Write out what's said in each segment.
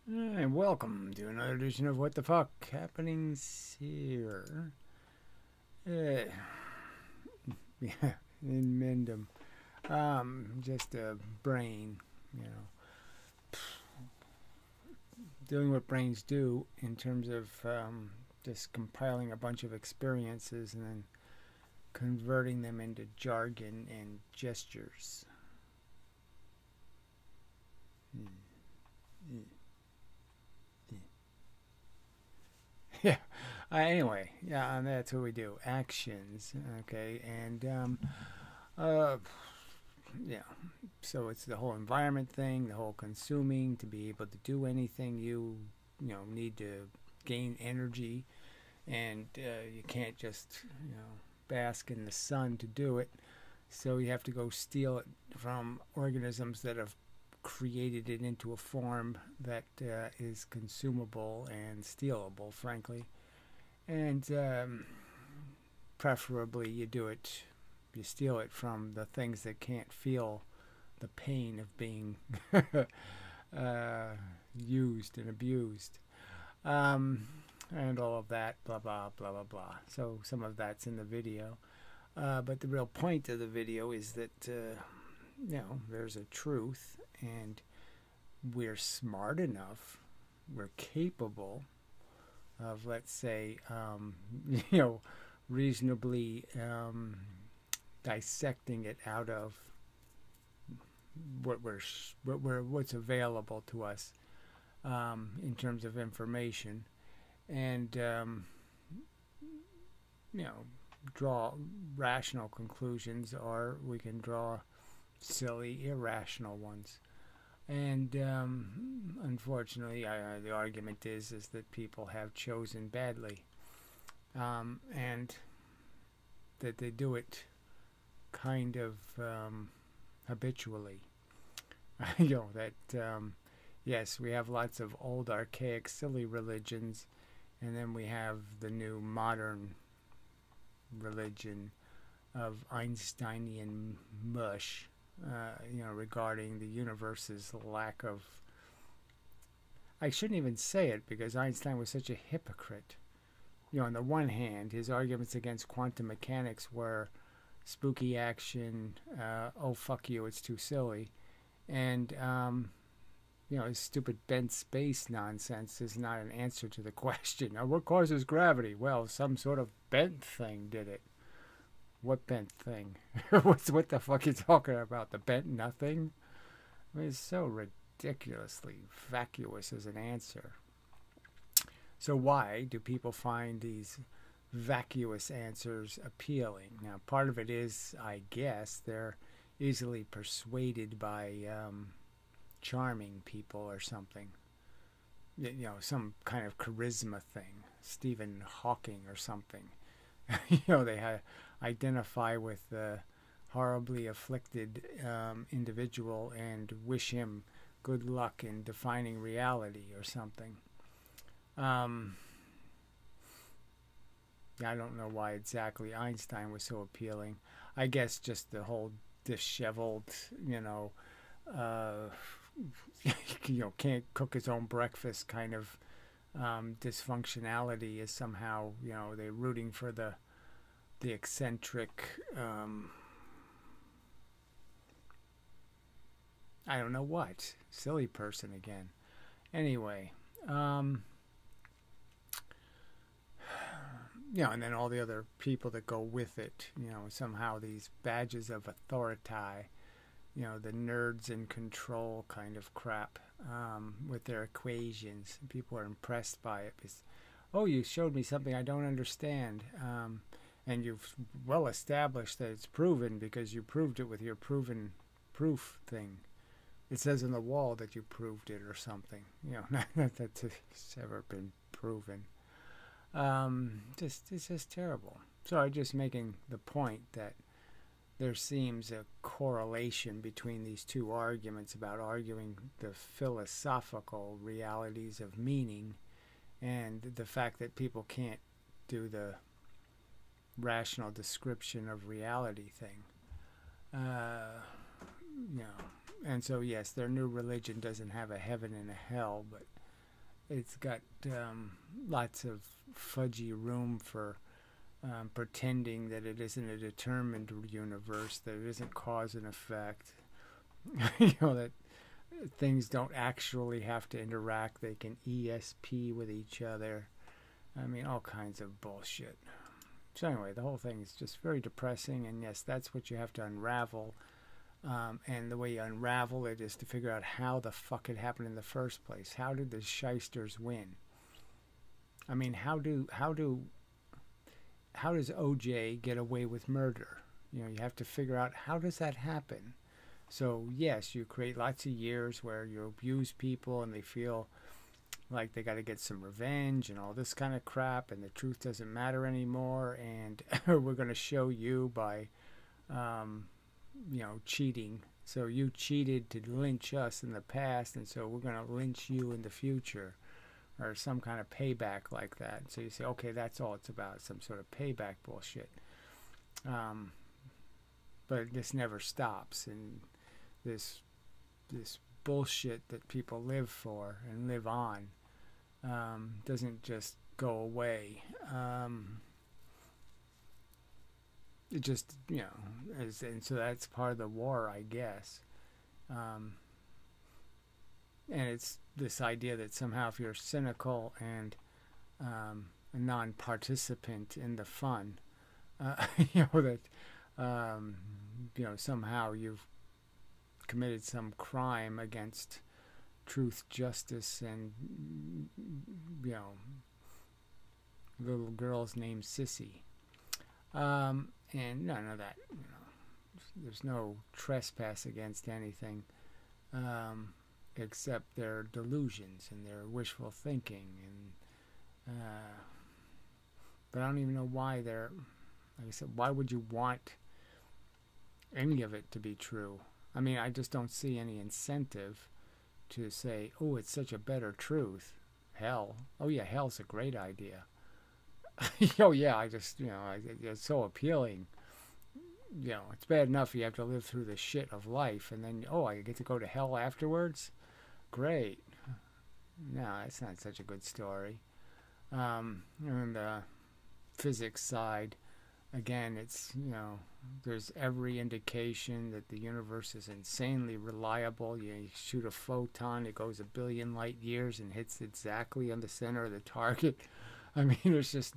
And welcome to another edition of What the Fuck Happenings here. Uh, yeah, inmendham. Just a brain, you know, doing what brains do in terms of just compiling a bunch of experiences and then converting them into jargon and gestures. Yeah. Anyway, yeah, and that's what we do. Actions. Okay, and uh, yeah. So it's the whole environment thing, the whole consuming to be able to do anything you need to gain energy, and you can't just bask in the sun to do it. So you have to go steal it from organisms that have created it into a form that is consumable and stealable, frankly. And preferably you steal it from the things that can't feel the pain of being used and abused. And all of that, blah, blah, blah, blah, blah. So some of that's in the video. But the real point of the video is that, there's a truth, and we're smart enough, we're capable of, let's say, reasonably dissecting it out of what's available to us in terms of information, and draw rational conclusions, or we can draw silly, irrational ones. And unfortunately, the argument is that people have chosen badly, and that they do it kind of habitually. Yes, we have lots of old, archaic, silly religions, and then we have the new modern religion of Einsteinian mush, regarding the universe's lack of... I shouldn't even say it, because Einstein was such a hypocrite. On the one hand, his arguments against quantum mechanics were spooky action, oh fuck you, it's too silly, and his stupid bent space nonsense is not an answer to the question. Now, what causes gravity? Well, some sort of bent thing did it. What bent thing? What the fuck are you talking about? The bent nothing? I mean, it's so ridiculously vacuous as an answer. So why do people find these vacuous answers appealing? Now, part of it is, I guess, they're easily persuaded by charming people or something. Some kind of charisma thing. Stephen Hawking or something. They identify with the horribly afflicted individual and wish him good luck in defining reality or something. I don't know why exactly Einstein was so appealing. I guess just the whole disheveled, can't cook his own breakfast kind of dysfunctionality is somehow, they're rooting for the eccentric, I don't know what, silly person again. Anyway, and then all the other people that go with it, somehow these badges of authority, the nerds in control kind of crap, with their equations. People are impressed by it because, oh, you showed me something I don't understand, and you've well established that it's proven because you proved it with your proven proof thing. It says on the wall that you proved it or something. Not that it's ever been proven. It's just terrible. So I'm just making the point that there seems a correlation between these two arguments about arguing the philosophical realities of meaning and the fact that people can't do the rational description of reality thing. And so yes, their new religion doesn't have a heaven and a hell, but it's got lots of fudgy room for pretending that it isn't a determined universe, that it isn't cause and effect. That things don't actually have to interact. They can ESP with each other. I mean, all kinds of bullshit. So anyway, the whole thing is just very depressing, and yes, that's what you have to unravel. And the way you unravel it is to figure out how the fuck it happened in the first place. How did the shysters win? I mean, how does OJ get away with murder? You have to figure out, how does that happen? So yes, you create lots of years where you abuse people and they feel like they got to get some revenge and all this kind of crap, and the truth doesn't matter anymore, and we're going to show you by cheating. So you cheated to lynch us in the past, and so we're going to lynch you in the future, or some kind of payback like that. So you say, okay, that's all it's about, some sort of payback bullshit. But this never stops, and this bullshit that people live for and live on doesn't just go away. It just, and so that's part of the war, I guess. And it's this idea that somehow if you're cynical and a non-participant in the fun, that somehow you've committed some crime against truth, justice, and little girl's named Sissy. And none of that. There's no trespass against anything, except their delusions and their wishful thinking. And but I don't even know why they're. Like I said, why would you want any of it to be true? I mean, I just don't see any incentive to say, oh, it's such a better truth. Hell. Oh, yeah, hell's a great idea. Oh, yeah, I just, it's so appealing. It's bad enough you have to live through the shit of life, and then, oh, I get to go to hell afterwards? Great. No, that's not such a good story. And the physics side, again, it's, there's every indication that the universe is insanely reliable. You shoot a photon, it goes 1 billion light years and hits exactly on the center of the target. I mean, there's just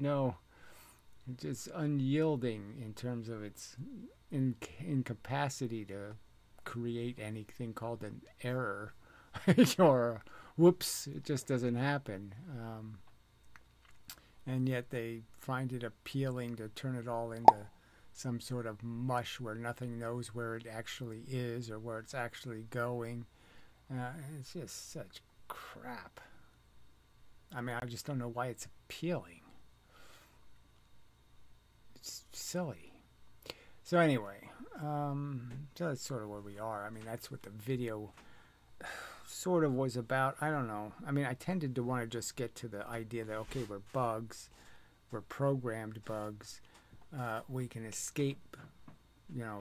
it's unyielding in terms of its incapacity to create anything called an error or whoops, it just doesn't happen. And yet they find it appealing to turn it all into some sort of mush where nothing knows where it actually is or where it's actually going. It's just such crap. I mean, I just don't know why it's appealing. It's silly. So anyway, so that's sort of where we are. I mean, that's what the video sort of was about. I don't know. I mean, I tended to want to just get to the idea that, okay, we're bugs. We're programmed bugs. We can escape,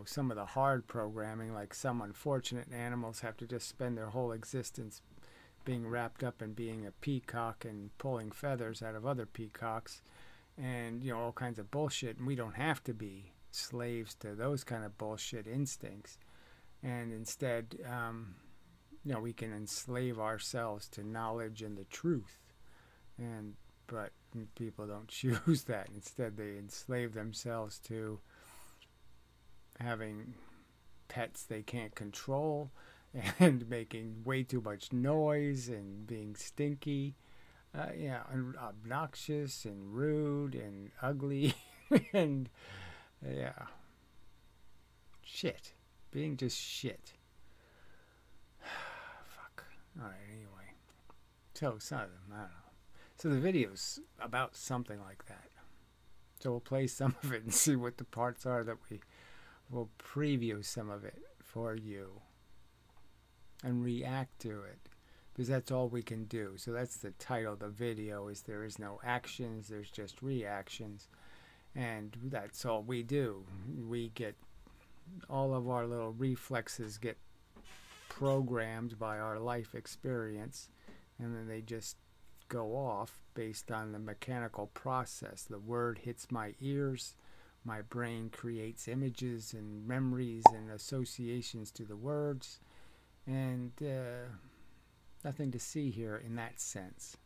some of the hard programming, like some unfortunate animals have to just spend their whole existence being wrapped up in being a peacock and pulling feathers out of other peacocks and, all kinds of bullshit. And we don't have to be slaves to those kind of bullshit instincts. And instead, we can enslave ourselves to knowledge and the truth. But people don't choose that. Instead, they enslave themselves to having pets they can't control and making way too much noise and being stinky, and obnoxious and rude and ugly and, shit. Being just shit. Fuck. Alright, anyway. So, some of them, I don't know. So the video's about something like that. So we'll play some of it and see what the parts are that we will preview some of it for you and react to it, because that's all we can do. So that's the title of the video, is there is no actions, there's just reactions, and that's all we do. We get all of our little reflexes get programmed by our life experience, and then they just go off based on the mechanical process. The word hits my ears, my brain creates images and memories and associations to the words, and nothing to see here in that sense.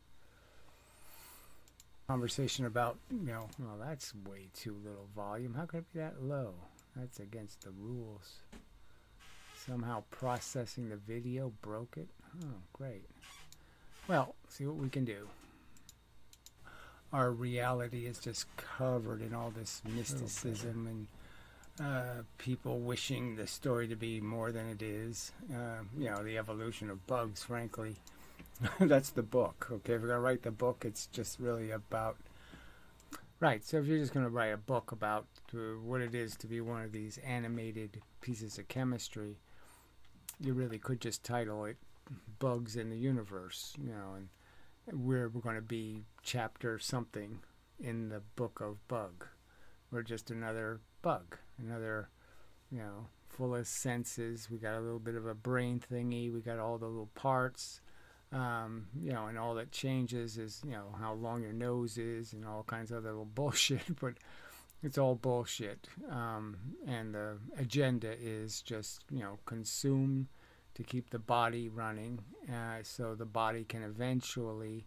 Conversation about, well, that's way too little volume. How could it be that low? That's against the rules. Somehow processing the video broke it. Oh, great. Well, see what we can do. Our reality is just covered in all this mysticism and people wishing the story to be more than it is. The evolution of bugs, frankly. That's the book. Okay, if we're going to write the book, it's just really about... Right, so if you're just going to write a book about what it is to be one of these animated pieces of chemistry, you really could just title it Bugs in the Universe, and we're going to be chapter something in the book of Bug. We're just another bug, another, full of senses. We got a little bit of a brain thingy. We got all the little parts, and all that changes is, how long your nose is and all kinds of other little bullshit, but it's all bullshit. And the agenda is just, consume to keep the body running, so the body can eventually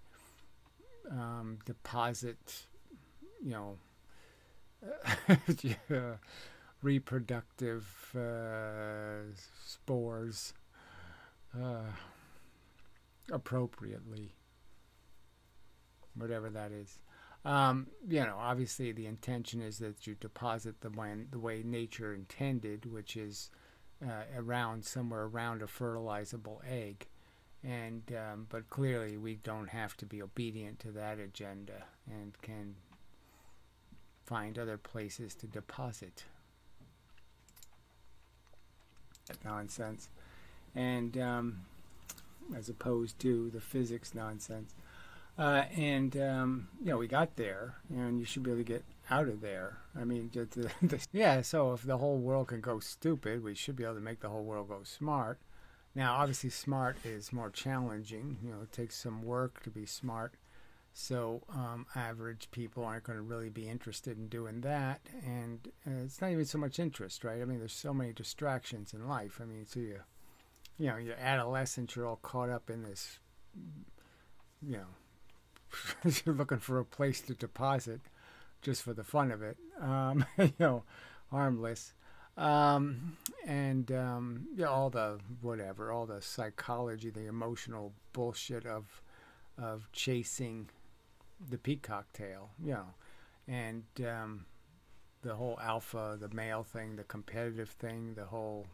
deposit, reproductive spores appropriately, whatever that is. Obviously the intention is that you deposit the way nature intended, which is somewhere around a fertilizable egg, and but clearly we don't have to be obedient to that agenda and can find other places to deposit that nonsense, and as opposed to the physics nonsense. We got there, and you should be able to get out of there. I mean, yeah, so if the whole world can go stupid, we should be able to make the whole world go smart. Now, obviously, smart is more challenging. It takes some work to be smart. So average people aren't going to really be interested in doing that. And it's not even so much interest, right? I mean, there's so many distractions in life. I mean, so you're adolescent, you're all caught up in this, you're looking for a place to deposit just for the fun of it, harmless. All the whatever, all the psychology, the emotional bullshit of chasing the peacock tail, and the whole alpha, the male thing, the competitive thing, the whole,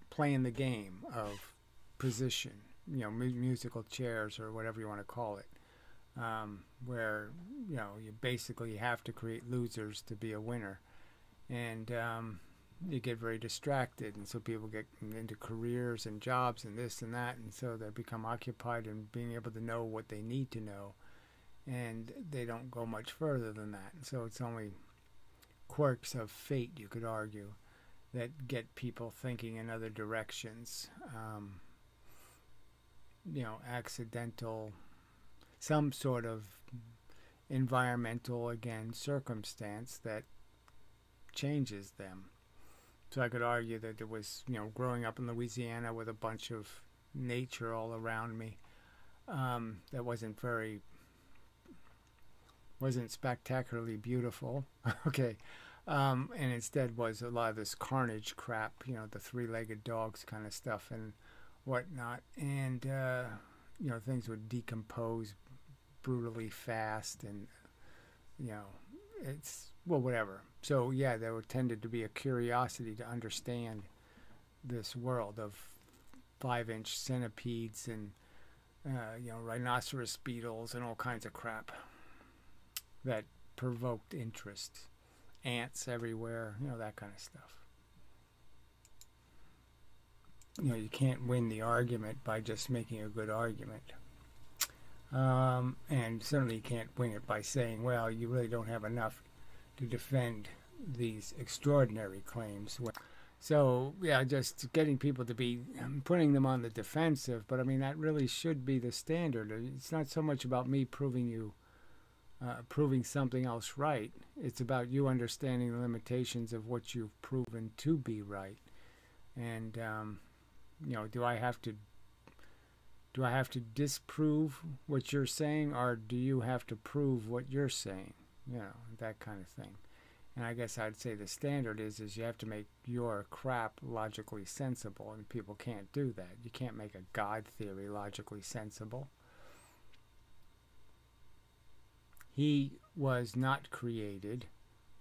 playing the game of position, musical chairs or whatever you want to call it, where you basically have to create losers to be a winner, and you get very distracted, and so people get into careers and jobs and this and that, and so they become occupied in being able to know what they need to know, and they don't go much further than that. And so it's only quirks of fate, you could argue, that get people thinking in other directions. Accidental, some sort of environmental, again, circumstance that changes them. So I could argue that there was, growing up in Louisiana with a bunch of nature all around me, that wasn't spectacularly beautiful, okay, and instead was a lot of this carnage crap, the three-legged dogs kind of stuff and whatnot, and things would decompose brutally fast, and it's, well, whatever. So yeah, there tended to be a curiosity to understand this world of 5-inch centipedes and rhinoceros beetles and all kinds of crap that provoked interest. Ants everywhere, that kind of stuff. You can't win the argument by just making a good argument. And certainly you can't win it by saying, well, you really don't have enough to defend these extraordinary claims. So, yeah, just getting people to be putting them on the defensive. But I mean, that really should be the standard. It's not so much about me proving something else right. It's about you understanding the limitations of what you've proven to be right. And do I have to disprove what you're saying, or do you have to prove what you're saying? That kind of thing. And I guess I'd say the standard is you have to make your crap logically sensible, and people can't do that. You can't make a God theory logically sensible. He was not created.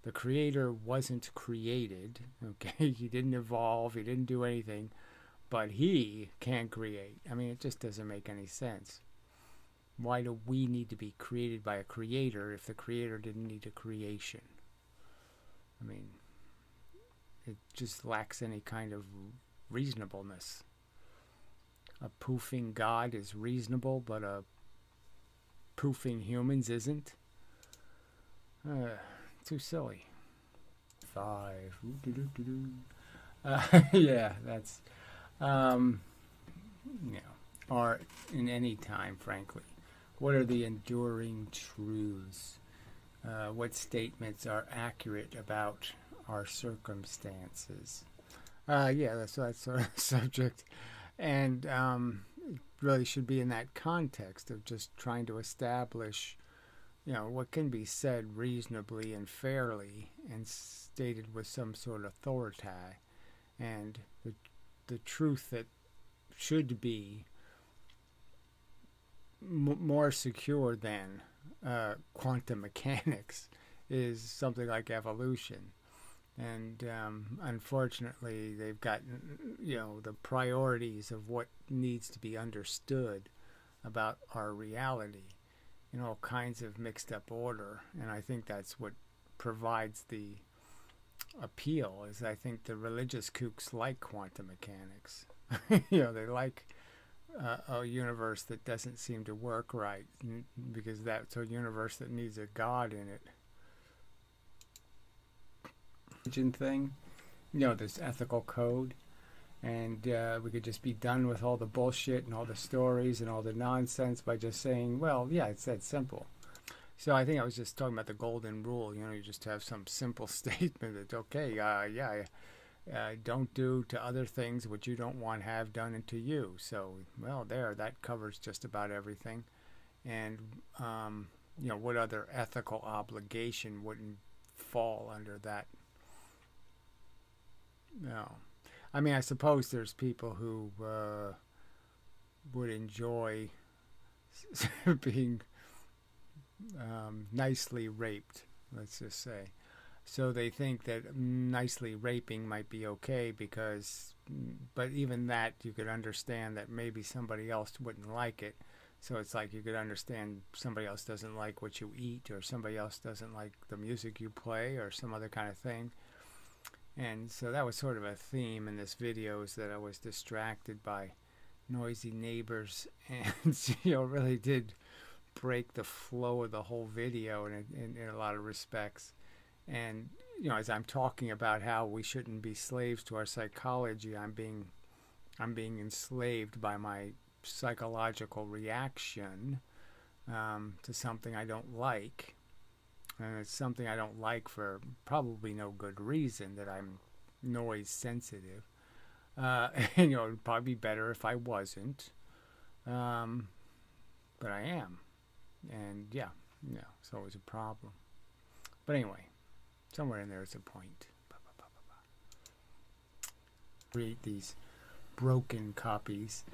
The creator wasn't created. Okay, he didn't evolve. He didn't do anything. But he can create. I mean, it just doesn't make any sense. Why do we need to be created by a creator if the creator didn't need a creation? I mean, it just lacks any kind of reasonableness. A poofing God is reasonable, but a poofing humans isn't. Too silly. 5. Yeah, that's... or in any time, frankly. What are the enduring truths? What statements are accurate about our circumstances? That's sort of subject. And it really should be in that context of just trying to establish, what can be said reasonably and fairly and stated with some sort of authority, and the truth that should be more secure than quantum mechanics is something like evolution. And unfortunately, they've got the priorities of what needs to be understood about our reality in all kinds of mixed up order. And I think that's what provides the appeal. Is I think the religious kooks like quantum mechanics. They like a universe that doesn't seem to work right, because that's a universe that needs a God in it. Thing, this ethical code, and we could just be done with all the bullshit and all the stories and all the nonsense by just saying, well, yeah, it's that simple. So I think I was just talking about the golden rule. You just have some simple statement that, okay, don't do to other things what you don't want have done to you. So, well, that covers just about everything. And what other ethical obligation wouldn't fall under that? No. I mean, I suppose there's people who would enjoy being nicely raped, let's just say. So they think that nicely raping might be okay but even that, you could understand that maybe somebody else wouldn't like it. So it's like you could understand somebody else doesn't like what you eat, or somebody else doesn't like the music you play, or some other kind of thing. And so that was sort of a theme in this video, is that I was distracted by noisy neighbors, and really did break the flow of the whole video in a lot of respects. And as I'm talking about how we shouldn't be slaves to our psychology, I'm being enslaved by my psychological reaction to something I don't like. And it's something I don't like for probably no good reason, that I'm noise sensitive. It would probably be better if I wasn't. But I am. And it's always a problem. But anyway, somewhere in there is a point. Create these broken copies.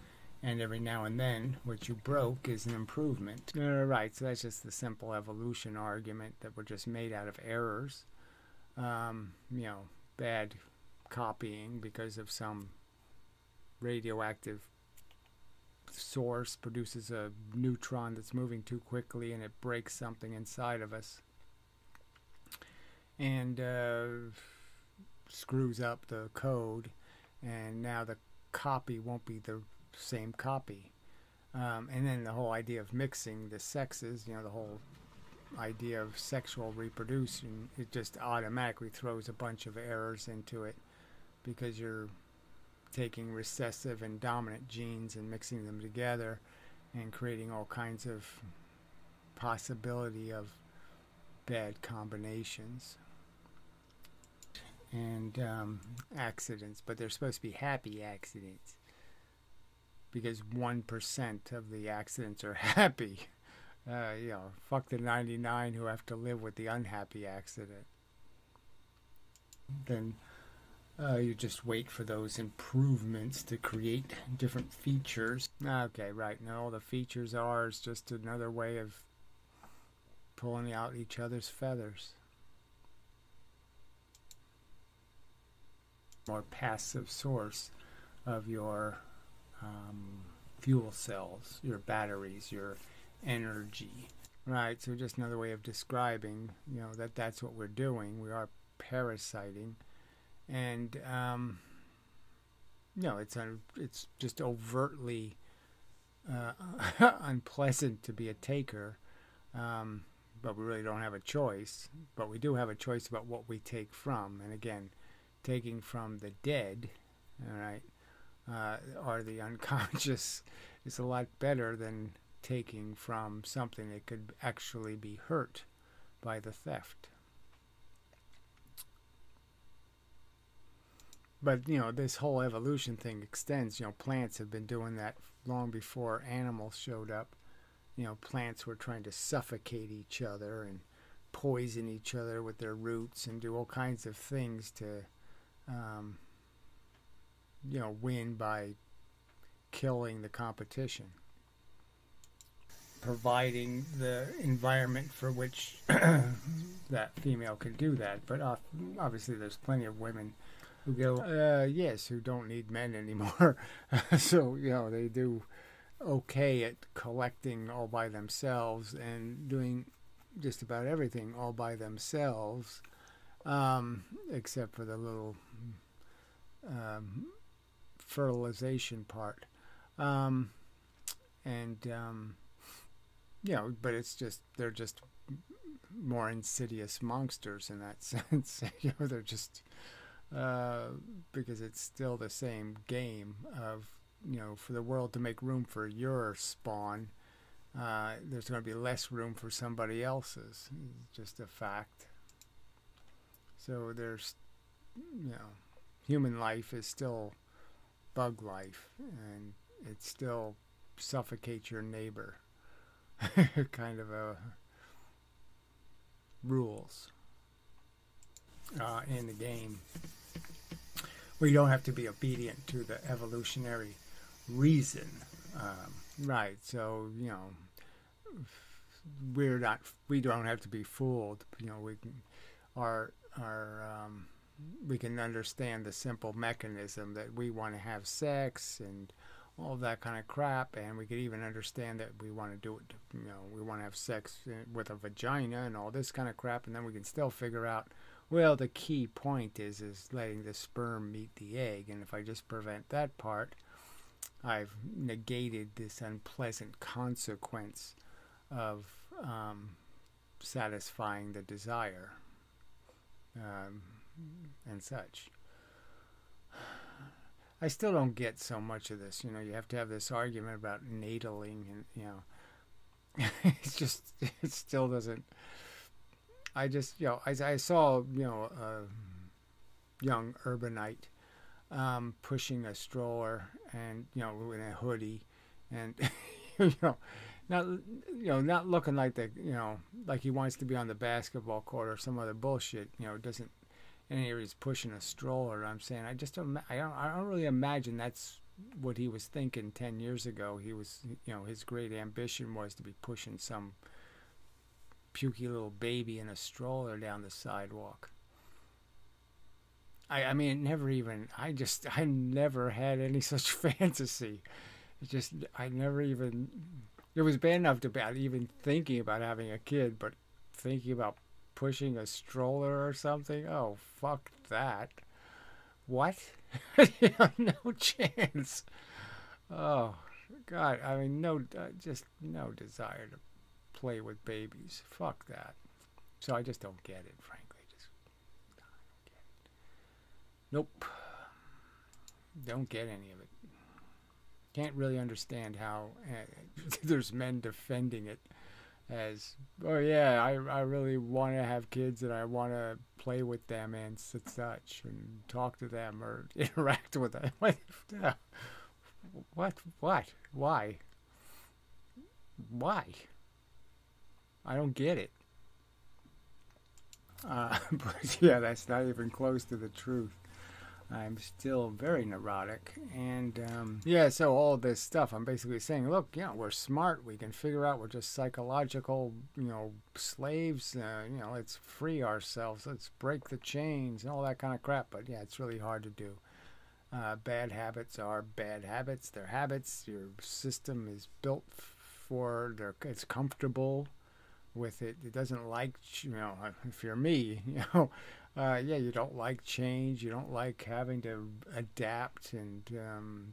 And every now and then, what you broke is an improvement. Right, so that's just the simple evolution argument that we're just made out of errors. Bad copying because of some radioactive source produces a neutron that's moving too quickly, and it breaks something inside of us. And screws up the code, and now the copy won't be the same copy. And then the whole idea of mixing the sexes, the whole idea of sexual reproduction, it just automatically throws a bunch of errors into it. because you're taking recessive and dominant genes and mixing them together and creating all kinds of possibility of bad combinations and accidents, but they're supposed to be happy accidents because 1% of the accidents are happy. You know, fuck the 99 who have to live with the unhappy accident. Then you just wait for those improvements to create different features. Okay, right. Now all the features are is just another way of pulling out each other's feathers. More passive source of your fuel cells, your batteries, your energy. Right, so just another way of describing, you know, that's what we're doing. We are parasiting. And you know, it's just overtly unpleasant to be a taker, but we really don't have a choice. But we do have a choice about what we take from. And again, taking from the dead, all right, or the unconscious is a lot better than taking from something that could actually be hurt by the theft. But, you know, this whole evolution thing extends. You know, plants have been doing that long before animals showed up. You know, plants were trying to suffocate each other and poison each other with their roots and do all kinds of things to, you know, win by killing the competition. Providing the environment for which that female could do that. But obviously there's plenty of women who go, yes, who don't need men anymore. So, you know, they do okay at collecting all by themselves and doing just about everything all by themselves, except for the little fertilization part. You know, but it's just, they're just more insidious monsters in that sense. You know, they're just, because it's still the same game of, you know, for the world to make room for your spawn, there's going to be less room for somebody else's. It's just a fact. So there's, you know, human life is still bug life, and it still suffocates your neighbor. Kind of a rules in the game. We don't have to be obedient to the evolutionary reason, right? So, you know, we don't have to be fooled. You know, we can understand the simple mechanism that we want to have sex and all that kind of crap, and we could even understand that we want to do it, you know, we want to have sex with a vagina and all this kind of crap, and then we can still figure out, well, the key point is letting the sperm meet the egg, and if I just prevent that part, I've negated this unpleasant consequence of satisfying the desire and such. I still don't get so much of this. You know, you have to have this argument about nataling, and, you know, it's just, it still doesn't. I just, you know, I saw, you know, a young urbanite pushing a stroller and, you know, in a hoodie, and, you know, not looking like the, you know, like he wants to be on the basketball court or some other bullshit. You know, doesn't. And here he's pushing a stroller. I'm saying, I don't really imagine that's what he was thinking 10 years ago. He was, you know, his great ambition was to be pushing some pukey little baby in a stroller down the sidewalk. I mean, it never even, I never had any such fantasy. It just, it was bad enough to even thinking about having a kid, but thinking about pushing a stroller or something, oh, fuck that. What? No chance. Oh, God, I mean, just no desire to play with babies. Fuck that. So I just don't get it, frankly. I don't get it. Nope. Don't get any of it. Can't really understand how there's men defending it as, oh yeah, I really want to have kids and I want to play with them and such and talk to them or interact with them. What? Why? I don't get it. But yeah, that's not even close to the truth. I'm still very neurotic, and yeah, so all this stuff, I'm basically saying, look, you know, we're smart, we can figure out, we're just psychological, you know, slaves, you know, let's free ourselves, let's break the chains, and all that kind of crap, but yeah, it's really hard to do. Bad habits are bad habits, they're habits, your system is built for, it's comfortable with it, it doesn't like, you know, if you're me, you know, yeah, you don't like change, you don't like having to adapt and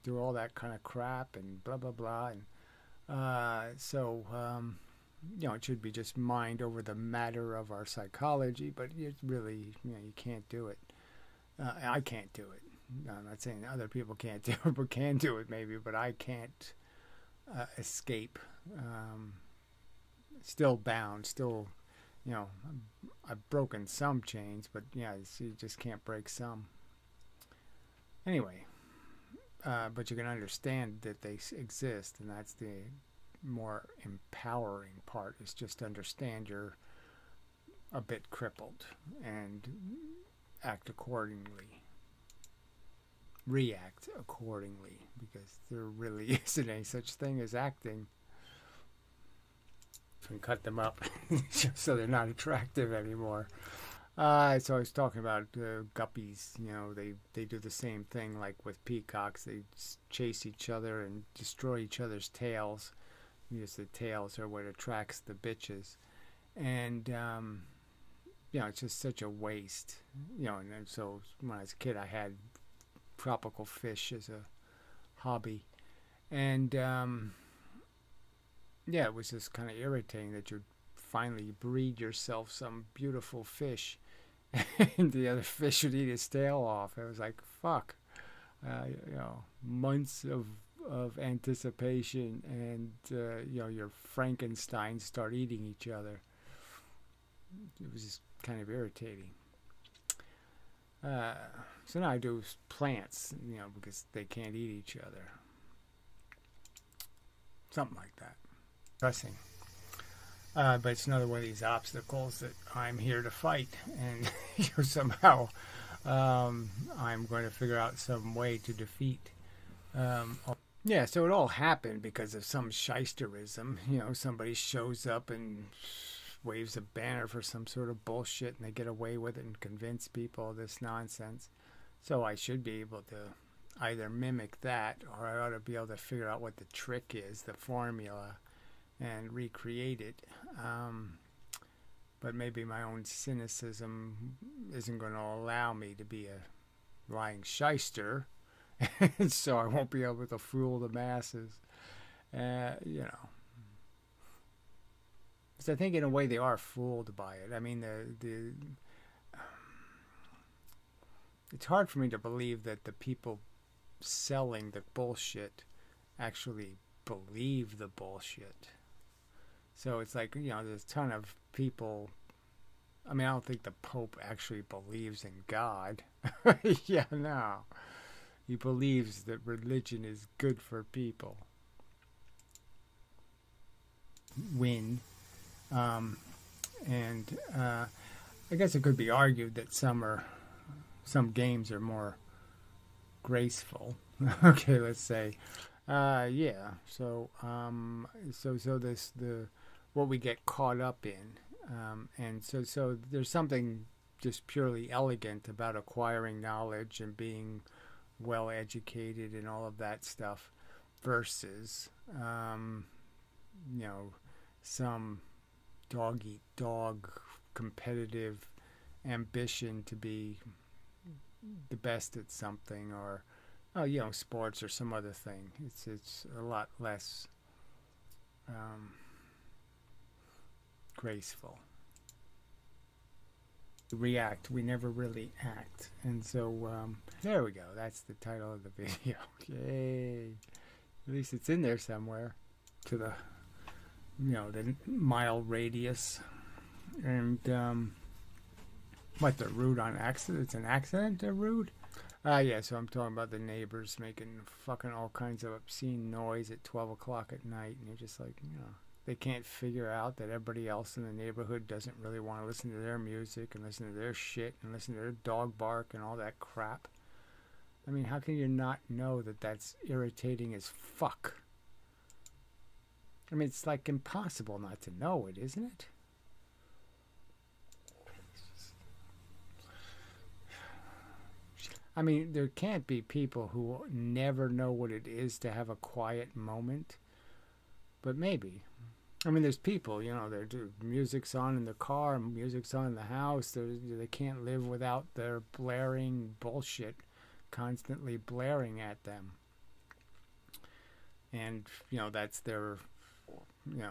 do all that kind of crap and blah blah blah, and so you know, it should be just mind over the matter of our psychology, but it's really, you know, you can't do it. I can't do it. I'm not saying other people can't do it, but can do it maybe, but I can't escape. Still bound, still, you know, I've broken some chains, but yeah, you just can't break some. Anyway, but you can understand that they exist, and that's the more empowering part, is just understand you're a bit crippled and act accordingly. React accordingly, because there really isn't any such thing as acting. And cut them up so they're not attractive anymore. So I was talking about guppies. You know, they do the same thing like with peacocks. They chase each other and destroy each other's tails, because the tails are what attracts the bitches. And you know, it's just such a waste. You know, and so when I was a kid, I had tropical fish as a hobby, and yeah, it was just kind of irritating that you finally breed yourself some beautiful fish and the other fish would eat his tail off. It was like, fuck. You know, months of anticipation, and you know, your Frankensteins start eating each other. It was just kind of irritating. So now I do plants, you know, because they can't eat each other. Something like that. Pressing. But it's another one of these obstacles that I'm here to fight, and you know, somehow I'm going to figure out some way to defeat. Yeah, so it all happened because of some shysterism. You know, somebody shows up and waves a banner for some sort of bullshit, and they get away with it and convince people of this nonsense. So I should be able to either mimic that, or I ought to be able to figure out what the trick is, the formula, and recreate it. But maybe my own cynicism isn't going to allow me to be a lying shyster, and so I won't be able to fool the masses. You know, because I think in a way they are fooled by it. I mean, it's hard for me to believe that the people selling the bullshit actually believe the bullshit. So it's like, you know, there's a ton of people. I mean, I don't think the Pope actually believes in God. Yeah, no. He believes that religion is good for people. Win. And I guess it could be argued that some games are more graceful. Okay, let's say. Yeah. So what we get caught up in, and so there's something just purely elegant about acquiring knowledge and being well educated and all of that stuff, versus you know, some dog eat dog competitive ambition to be the best at something, or you know, sports or some other thing. It's a lot less graceful. react. We never really act. And so, there we go. That's the title of the video. Yay. At least it's in there somewhere. To the, the mile radius. And, what, they're rude on accident? It's an accident they're rude? Yeah, so I'm talking about the neighbors making fucking all kinds of obscene noise at 12 o'clock at night. And you're just like, they can't figure out that everybody else in the neighborhood doesn't really want to listen to their music and listen to their shit and listen to their dog bark and all that crap. I mean, how can you not know that that's irritating as fuck? I mean, it's like impossible not to know it, isn't it? I mean, there can't be people who never know what it is to have a quiet moment, but maybe. I mean, there's people, their music's on in the car, music's on in the house. They can't live without their blaring bullshit constantly blaring at them. And, that's their, I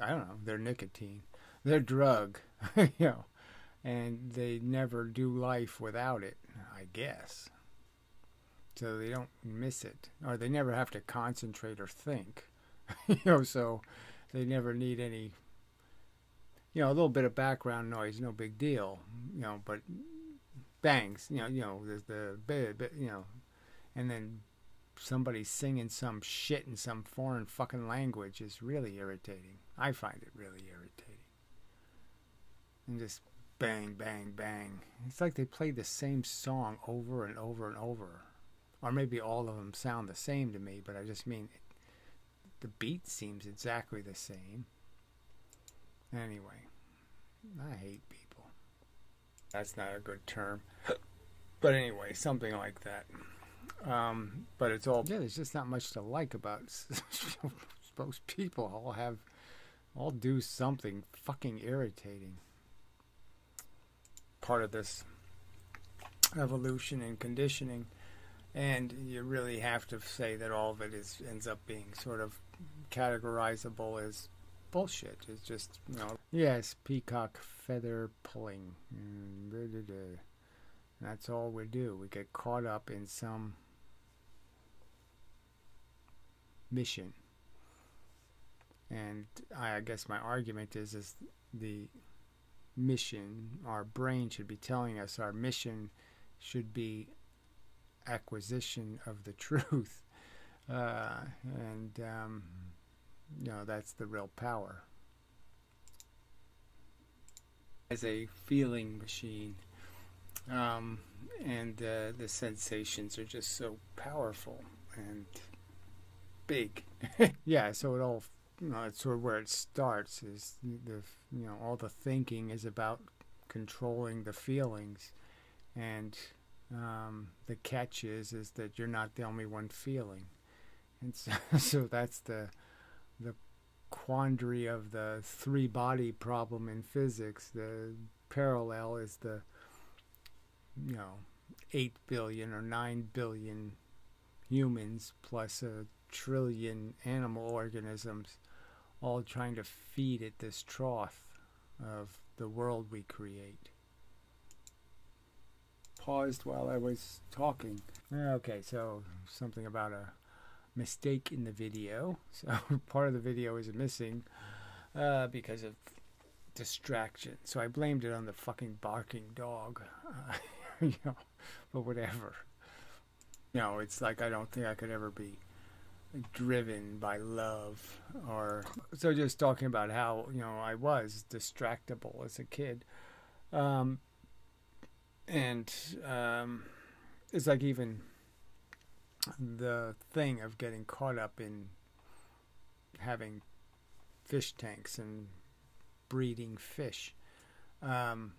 don't know, their nicotine, their drug, and they never do life without it, I guess. So they don't miss it, or they never have to concentrate or think, so they never need any, a little bit of background noise, no big deal, but bangs, there's the, and then somebody singing some shit in some foreign fucking language is really irritating. I find it really irritating. And just bang, bang, bang. It's like they play the same song over and over and over. Or maybe all of them sound the same to me, but I just mean the beat seems exactly the same. Anyway, I hate people. That's not a good term. But anyway, something like that. But it's all, there's just not much to like about most people. All do something fucking irritating. Part of this evolution and conditioning, and you really have to say that all of it ends up being sort of categorizable as bullshit. It's just, yes, peacock feather pulling. That's all we do. We get caught up in some mission. And I guess my argument is the mission, our brain should be telling us our mission should be acquisition of the truth. That's the real power. As a feeling machine. And the sensations are just so powerful and big. Yeah, so it all, it's sort of where it starts, is all the thinking is about controlling the feelings, and the catch is that you're not the only one feeling, and so that's the quandary of the three-body problem in physics. The parallel is the 8 billion or 9 billion humans plus a trillion animal organisms all trying to feed at this trough of the world we create. Paused while I was talking. Okay, so something about a mistake in the video. So part of the video is missing because of distraction. So I blamed it on the fucking barking dog. But whatever. It's like I don't think I could ever be driven by love, or so just talking about how I was distractible as a kid, and it's like even the thing of getting caught up in having fish tanks and breeding fish. Not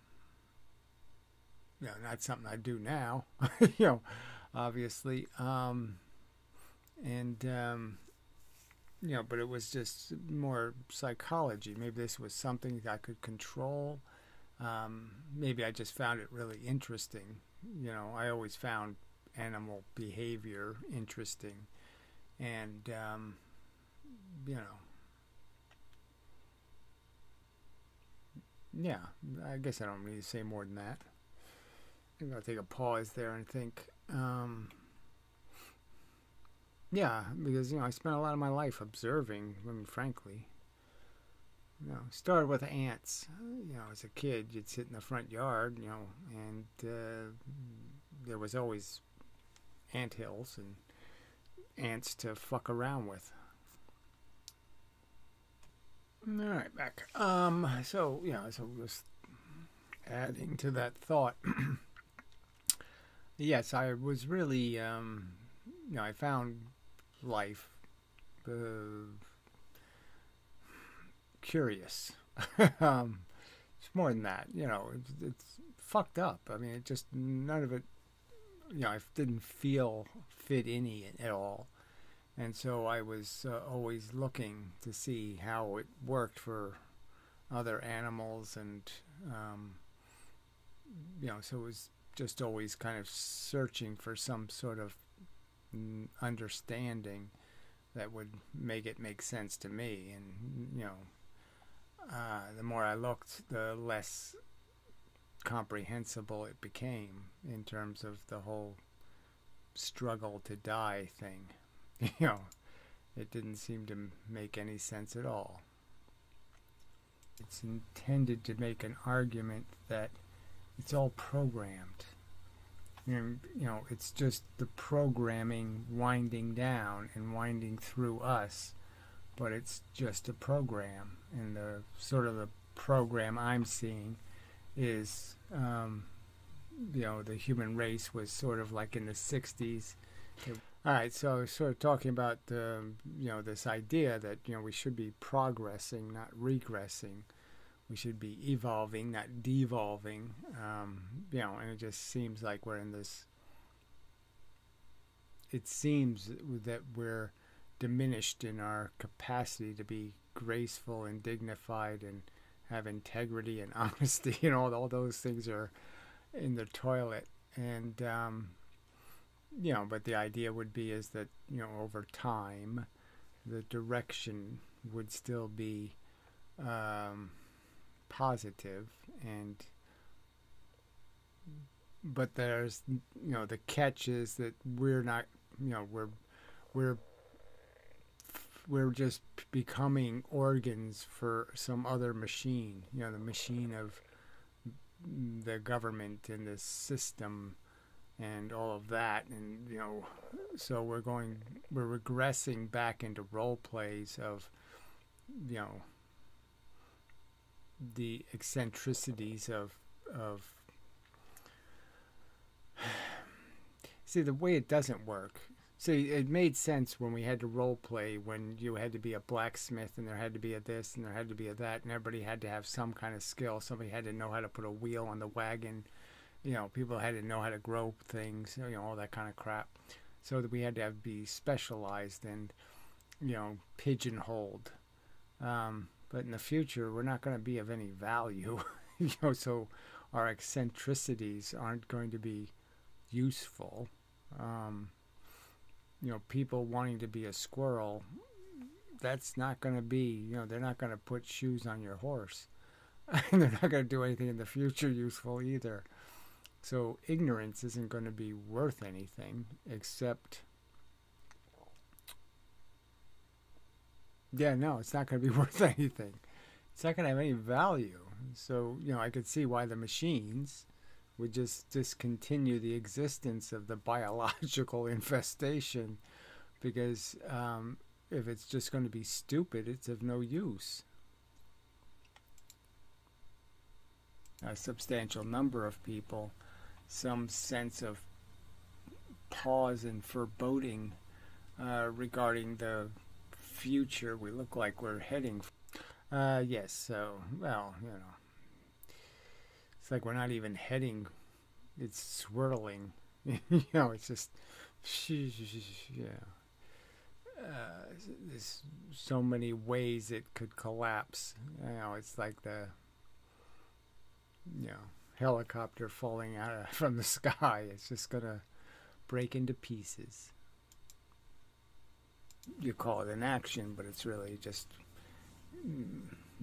something I do now, obviously. But it was just more psychology. Maybe this was something that I could control. Maybe I just found it really interesting. I always found animal behavior interesting. And, yeah, I guess I don't need to say more than that. Maybe I'll take a pause there and think. Yeah, because I spent a lot of my life observing. I mean, frankly, started with ants. As a kid, you'd sit in the front yard, and there was always ant hills and ants to fuck around with. All right, back. So just adding to that thought. Yes, I was really, I found life curious. It's more than that. It's fucked up. I mean, it just none of it. I didn't feel fit in it at all, and so I was always looking to see how it worked for other animals, and so it was just always kind of searching for some sort of understanding that would make it make sense to me. And the more I looked, the less comprehensible it became in terms of the whole struggle to die thing. It didn't seem to make any sense at all. It's intended to make an argument that it's all programmed. And, it's just the programming winding down and winding through us, but it's just a program. And the sort of the program I'm seeing is, the human race was sort of like in the 60s. All right, so I was sort of talking about, this idea that, we should be progressing, not regressing. We should be evolving, not devolving. And it just seems like we're in this. It seems that we're diminished in our capacity to be graceful and dignified and have integrity and honesty, and all those things are in the toilet. And but the idea would be is that over time, the direction would still be positive, but there's the catch is that we're not we're just becoming organs for some other machine, the machine of the government and the system and all of that. And so we're regressing back into role plays of the eccentricities of see, the way it doesn't work. See, it made sense when we had to role play, when you had to be a blacksmith and there had to be a this and there had to be a that, and everybody had to have some kind of skill. Somebody had to know how to put a wheel on the wagon. People had to know how to grow things, all that kind of crap. So that we had to be specialized and, pigeonholed. But in the future, we're not going to be of any value. So our eccentricities aren't going to be useful. People wanting to be a squirrel, that's not going to be, they're not going to put shoes on your horse. And they're not going to do anything in the future useful either. So ignorance isn't going to be worth anything except... Yeah, no, it's not going to be worth anything. It's not going to have any value. So, I could see why the machines would just discontinue the existence of the biological infestation, because if it's just going to be stupid, it's of no use. A substantial number of people, some sense of pause and foreboding regarding the future we look like we're heading. Yes, so, well, it's like we're not even heading, it's swirling. It's just, there's so many ways it could collapse. It's like the, helicopter falling out from the sky. It's just gonna break into pieces. You call it an action, but it's really just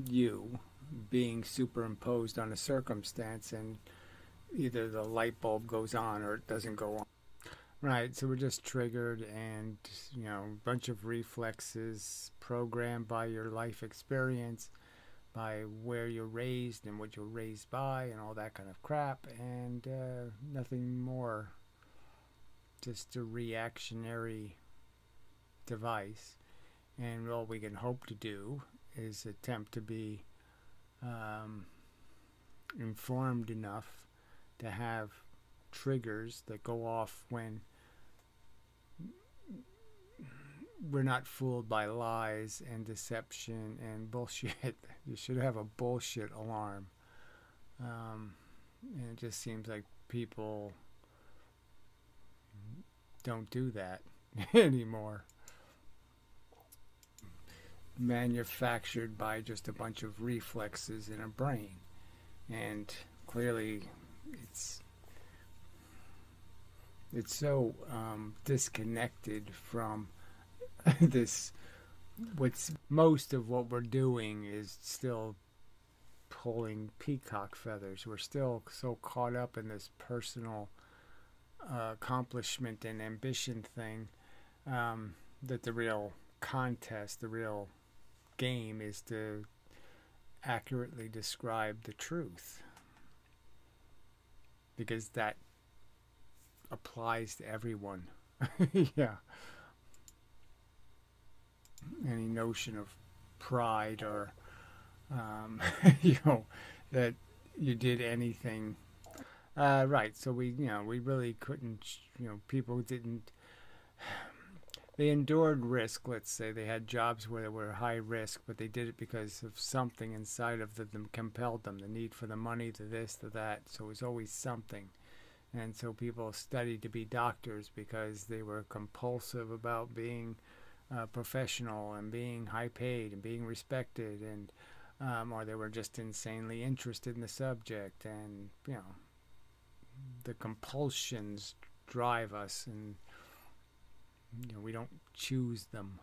you being superimposed on a circumstance, and either the light bulb goes on or it doesn't go on. Right, so we're just triggered, and a bunch of reflexes programmed by your life experience, by where you're raised and what you're raised by and all that kind of crap, and nothing more. Just a reactionary device. And all we can hope to do is attempt to be informed enough to have triggers that go off when we're not fooled by lies and deception and bullshit. You should have a bullshit alarm. And it just seems like people don't do that anymore. Manufactured by just a bunch of reflexes in a brain. And clearly it's so disconnected from this. Most of what we're doing is still pulling peacock feathers. We're still so caught up in this personal accomplishment and ambition thing, that the real contest, the real game, is to accurately describe the truth, because that applies to everyone. Yeah. Any notion of pride or that you did anything right. So we really couldn't. People didn't. They endured risk. Let's say they had jobs where they were high risk, but they did it because of something inside of them compelled them. The need for the money, the this, the that. So it was always something. And so people studied to be doctors because they were compulsive about being professional and being high paid and being respected, and or they were just insanely interested in the subject. And the compulsions drive us, and we don't choose them.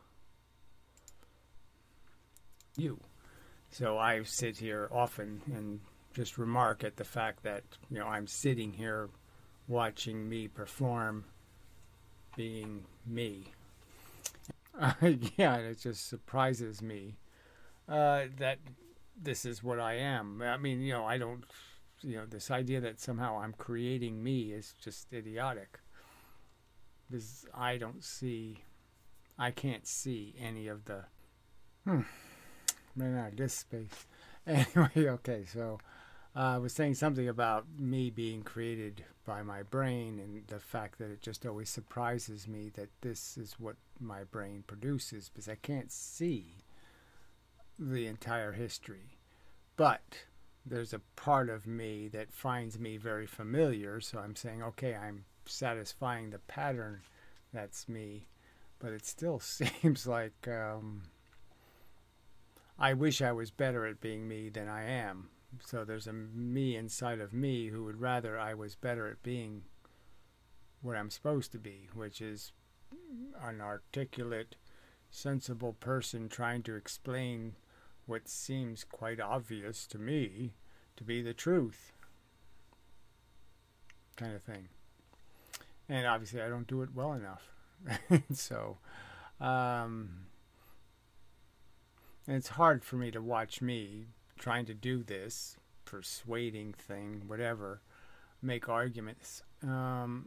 So I sit here often and just remark at the fact that I'm sitting here watching me perform, being me. Yeah, it just surprises me that this is what I am. I mean, I don't, this idea that somehow I'm creating me is just idiotic. Because I can't see any of the, ran out of this space. Anyway, okay, so I was saying something about me being created by my brain, and the fact that it just always surprises me that this is what my brain produces, because I can't see the entire history. But there's a part of me that finds me very familiar, so I'm saying, okay, I'm satisfying the pattern, that's me. But it still seems like I wish I was better at being me than I am. So there's a me inside of me who would rather I was better at being what I'm supposed to be, which is an articulate, sensible person trying to explain what seems quite obvious to me to be the truth, kind of thing. And obviously I don't do it well enough. So and it's hard for me to watch me trying to do this persuading thing, whatever, make arguments, and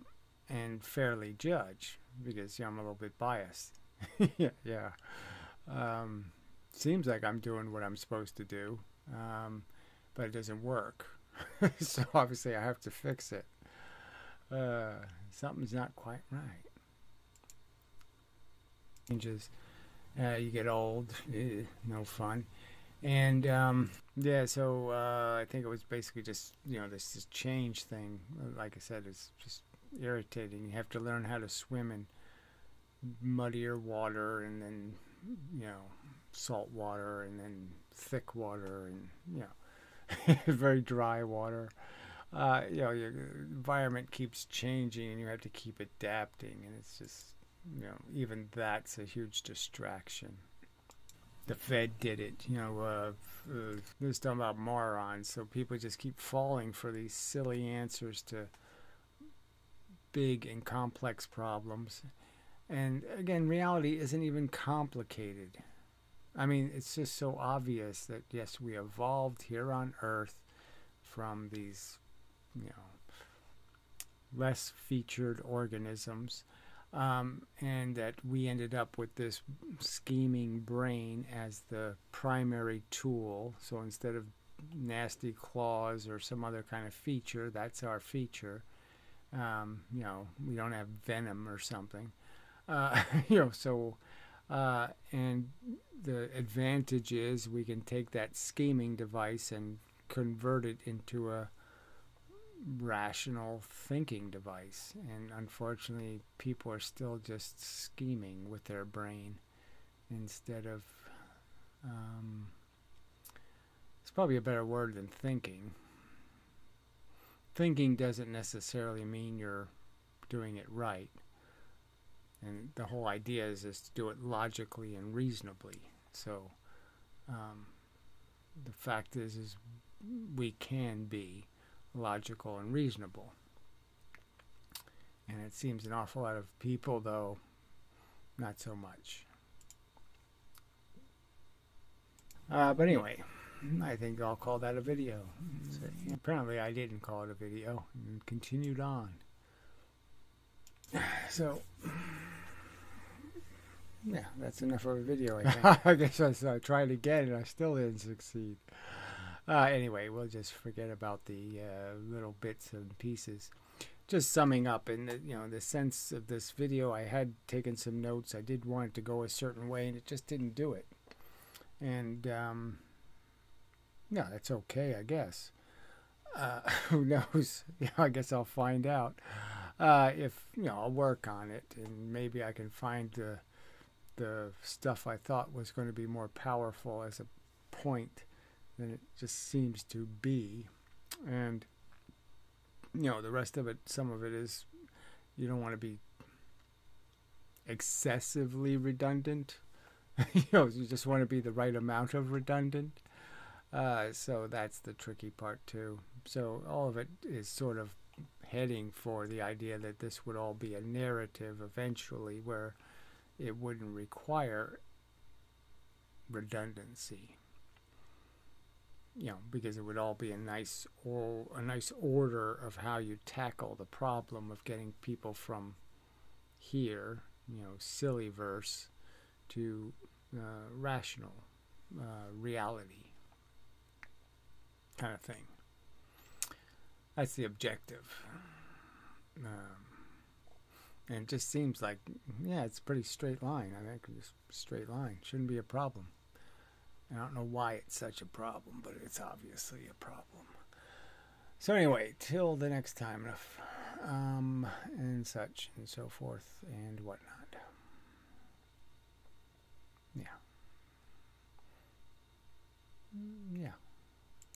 fairly judge, because I'm a little bit biased. Yeah. Seems like I'm doing what I'm supposed to do, but it doesn't work. So obviously I have to fix it. Something's not quite right. Changes. You get old, no fun. And yeah, so I think it was basically just this change thing. Like I said, it's just irritating. You have to learn how to swim in muddier water, and then salt water, and then thick water, and very dry water. Your environment keeps changing, and you have to keep adapting, and it's just even that's a huge distraction. the Fed did it. This talking about morons. So people just keep falling for these silly answers to big and complex problems. And again, reality isn't even complicated. I mean, it's just so obvious that, yes, we evolved here on Earth from these, less featured organisms, and that we ended up with this scheming brain as the primary tool. So instead of nasty claws or some other kind of feature, that's our feature. We don't have venom or something. And the advantage is we can take that scheming device and convert it into a rational thinking device. And unfortunately, people are still just scheming with their brain instead of, it's probably a better word than thinking. Thinking doesn't necessarily mean you're doing it right. And the whole idea is to do it logically and reasonably. So the fact is we can be logical and reasonable. And it seems an awful lot of people, though, not so much. But anyway, I think I'll call that a video. So, apparently I didn't call it a video and continued on. So, yeah, that's enough of a video, I think. I guess I tried again and I still didn't succeed. Anyway, we'll just forget about the little bits and pieces. Just summing up, in the sense of this video, I had taken some notes. I did want it to go a certain way, and it just didn't do it. And yeah, that's okay, I guess. Who knows? I guess I'll find out. If I'll work on it, and maybe I can find the stuff I thought was going to be more powerful as a point than it just seems to be. And the rest of it, some of it is, you don't want to be excessively redundant. You just want to be the right amount of redundant. So that's the tricky part too. So all of it is sort of heading for the idea that this would all be a narrative eventually, where it wouldn't require redundancy. Because it would all be a nice order of how you tackle the problem of getting people from here, silly verse, to rational reality kind of thing. That's the objective. And it just seems like, it's a pretty straight line. I think it's a straight line. Shouldn't be a problem. I don't know why it's such a problem, but it's obviously a problem. So anyway, till the next time, and such and so forth and whatnot.